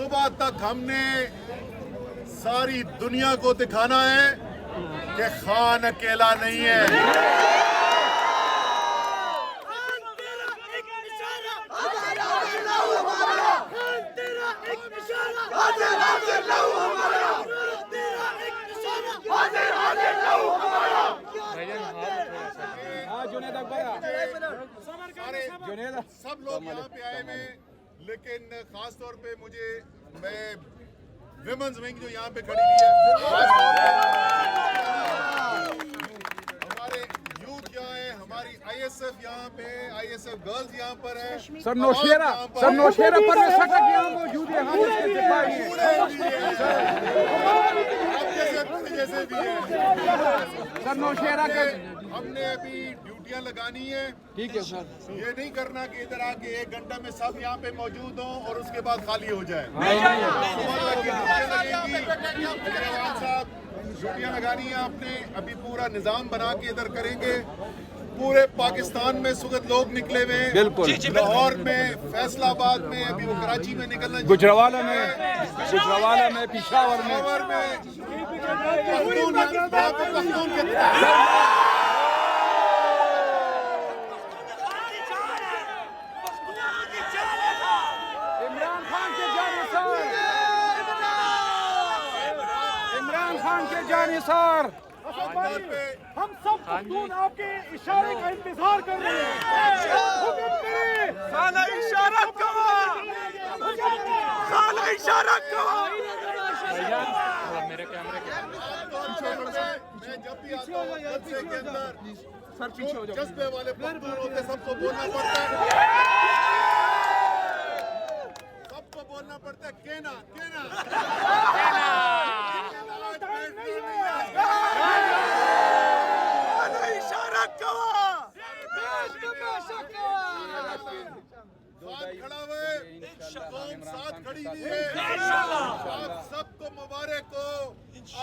सुबह तक हमने सारी दुनिया को दिखाना है कि खान अकेला नहीं है। सब लोग यहाँ पे आए हुए, लेकिन खास तौर पे मैं विमेंस विंग जो यहाँ पे खड़ी हुई है, हमारे यूथ यहाँ है, हमारी आईएसएफ यहाँ पे, आईएसएफ गर्ल्स यहाँ पर है, सर नौशेरा पर यहाँ मौजूद है, हम उसके सिपाही जैसे भी है। सर नौशेरा का हमने अभी ड्यूटियां लगानी है। ठीक है सर, ये नहीं करना कि इधर आके 1 घंटा में सब यहाँ पे मौजूद हों और उसके बाद खाली हो जाए। साहब ड्यूटियां लगानी है आपने, अभी पूरा निजाम बना के इधर करेंगे। पूरे पाकिस्तान में सुगत लोग निकले हुए हैं, बिल्कुल लाहौर में, फैसलाबाद में, अभी वो कराची में निकलना, गुजरावाला में, पिशावर में, पख्तून के इमरान खान के जानिसार हम सब पख्तून आपके इशारे का इंतजार कर रहे हैं। हुक्म करें, खाना इशारा करो, खाना इशारा करो। मेरे कैमरे के मैं जब भी आता हूँ जलसे के अंदर सर पीछे हो जाओ, जज्बे वाले पख्तून होते, सबको बोलना पड़ता है, सबको बोलना पड़ता है केना केना। इशारा करो, खड़ा हुए, कौम साथ खड़ी हुई है। आप सबको मुबारक हो,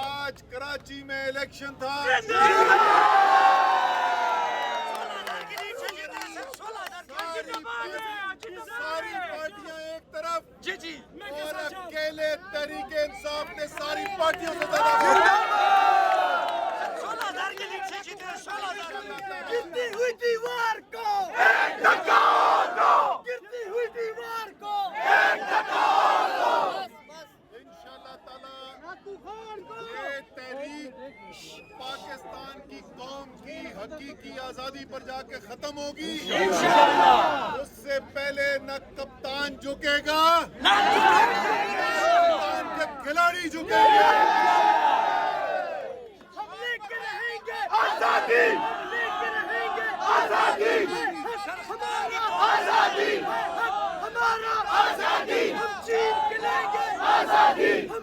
आज कराची में इलेक्शन था। सारी पार्टियां एक तरफ और अकेले तहरीके इंसाफ ने सारी पार्टियों से गिरती हुई दीवार को गिरती हुई दीवार को इंशाअल्लाह ताला ये तहरीक पाकिस्तान की कौम की हकीकी आजादी पर जाके खत्म होगी इंशाअल्लाह। उससे पहले न कप्तान झुकेगा, न कप्तान के खिलाड़ी झुकेंगे। हम लेके रहेंगे आजादी, हम लेके रहेंगे आजादी, हमारा आजादी, हमारा आजादी, हम छीन के लेंगे आजादी, हम